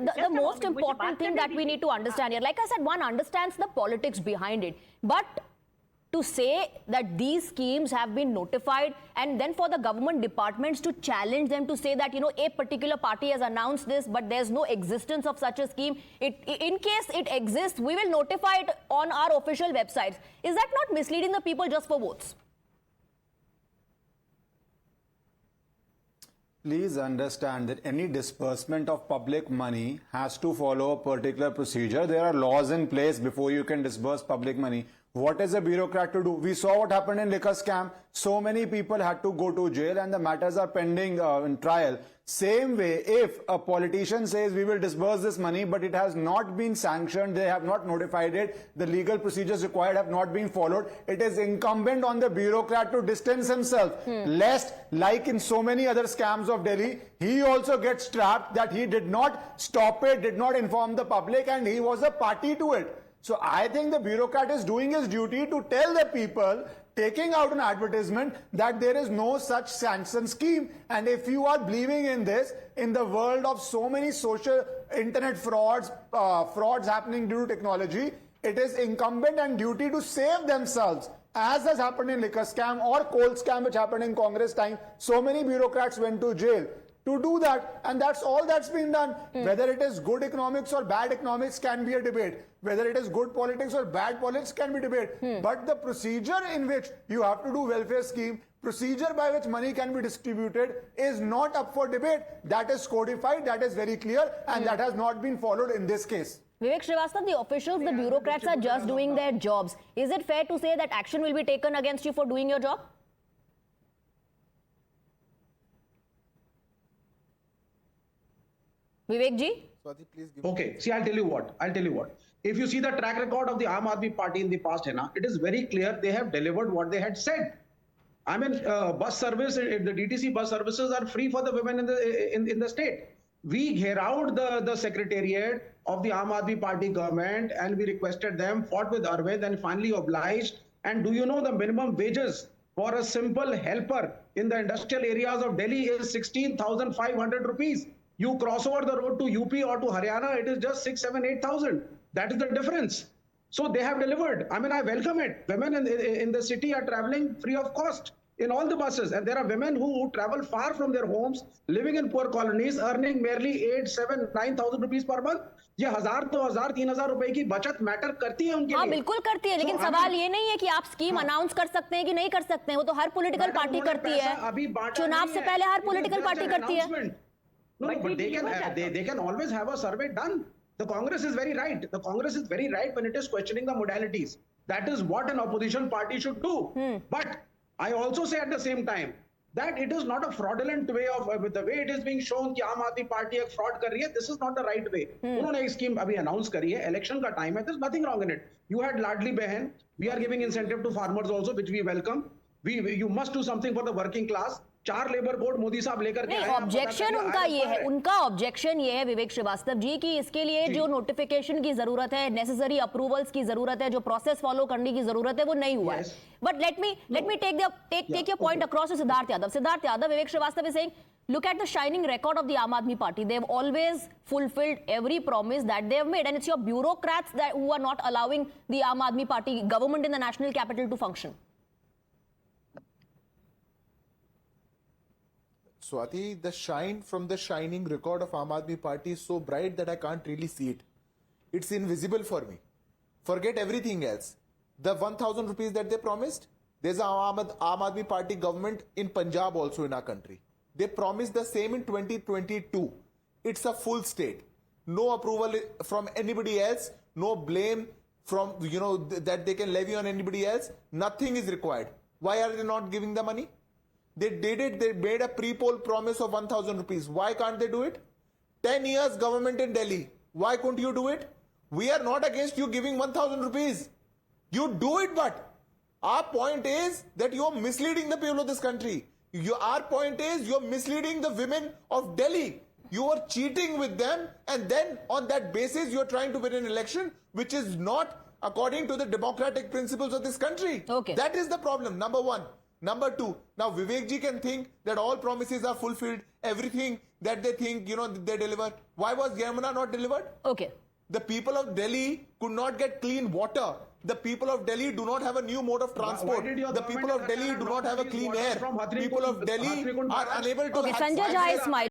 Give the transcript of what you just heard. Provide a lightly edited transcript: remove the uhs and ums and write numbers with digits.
the most important thing that we need to understand here, like I said, one understands the politics behind it, but to say that these schemes have been notified and then for the government departments to challenge them to say that, you know, a particular party has announced this, but there's no existence of such a scheme. In case it exists, we will notify it on our official websites. Is that not misleading the people just for votes? Please understand that any disbursement of public money has to follow a particular procedure. There are laws in place before you can disburse public money. What is a bureaucrat to do? We saw what happened in liquor scam. So many people had to go to jail and the matters are pending in trial. Same way, if a politician says we will disburse this money, but it has not been sanctioned, they have not notified it, the legal procedures required have not been followed, it is incumbent on the bureaucrat to distance himself. Lest, like in so many other scams of Delhi, he also gets trapped that he did not stop it, did not inform the public, and he was a party to it. So I think the bureaucrat is doing his duty to tell the people, taking out an advertisement, that there is no such sanction scheme. And if you are believing in this, in the world of so many social internet frauds, frauds happening due to technology, it is incumbent and duty to save themselves. As has happened in liquor scam or coal scam, which happened in Congress time, so many bureaucrats went to jail to do that, and that's all that's been done. Whether it is good economics or bad economics can be a debate. Whether it is good politics or bad politics can be debate. But the procedure in which you have to do welfare scheme, procedure by which money can be distributed is not up for debate. That is codified, that is very clear, and that has not been followed in this case. Vivek Srivastava, the officials, the bureaucrats are just doing their jobs. Is it fair to say that action will be taken against you for doing your job? Vivek ji? Swati, please give Okay, see, I'll tell you what. If you see the track record of the Aam Aadmi Party in the past, it is very clear they have delivered what they had said. I mean, bus service, the DTC bus services are free for the women in the state. We heralded the secretariat of the Aam Aadmi Party government and we requested them, fought with Arvind and finally obliged. And do you know the minimum wages for a simple helper in the industrial areas of Delhi is 16,500 rupees. You cross over the road to UP or to Haryana, it is just 6, 7, 8,000. That is the difference. So they have delivered. I mean, I welcome it. Women in the city are traveling free of cost in all the buses. And there are women who travel far from their homes, living in poor colonies, earning merely 8, 7, 9,000 rupees per month. ये 1,000, 2,000, 3,000 रुपए की बचत matter करती है उनके लिए। हाँ बिल्कुल करती है, लेकिन सवाल ये नहीं है कि आप स्कीम अनाउंस कर सकते हैं कि नहीं कर सकते हैं, वो तो हर पॉलिटिकल पार्टी करती है, चुनाव से पहले हर पॉलिटिकल पार्टी करती है। No, but they can always have a survey done. The Congress is very right. The Congress is very right when it is questioning the modalities. That is what an opposition party should do. But I also say at the same time that it is not a fraudulent way of with the way it is being shown कि आम आदमी party एक fraud कर रही है. This is not the right way. उन्होंने एक scheme अभी announce करी है. Election का time है. There's nothing wrong in it. You had Ladli Behan. We are giving incentive to farmers also, which we welcome. You must do something for the working class. 4 labour code Modi साहब लेकर के objection उनका objection ये है विवेक श्रीवास्तव जी कि इसके लिए जो नोटिफिकेशन की जरूरत है, नेसेसरी अप्रूवल्स की जरूरत है, जो प्रोसेस फॉलो करने की जरूरत है, वो नहीं हुआ है. But let me take your point across to Siddharth Yadav. Vivek Srivastava is saying, look at the shining record of the Aam Aadmi Party. They have always fulfilled every promise that they have made, and it's your bureaucrats who are not allowing the Aam Aadmi Party government in the national capital to function. Swati, the shine from the shining record of Aam Aadmi Party is so bright that I can't really see it. It's invisible for me. Forget everything else. The 1,000 rupees that they promised, there's an Aam Aadmi Party government in Punjab also in our country. They promised the same in 2022. It's a full state. No approval from anybody else. No blame from, that they can levy on anybody else. Nothing is required. Why are they not giving the money? They did it. They made a pre-poll promise of 1,000 rupees. Why can't they do it? 10 years government in Delhi. Why couldn't you do it? We are not against you giving 1,000 rupees. You do it, but our point is that you are misleading the people of this country. Our point is you are misleading the women of Delhi. You are cheating with them, and then on that basis you are trying to win an election which is not according to the democratic principles of this country. Okay. That is the problem. Number one. Number two, now Vivek ji can think that all promises are fulfilled, everything that they think, they deliver. Why was Yamuna not delivered? Okay. The people of Delhi could not get clean water. The people of Delhi do not have a new mode of transport. The people of Delhi do not have a clean air. People of Delhi are unable to Okay, Sanjay Jha is smiling.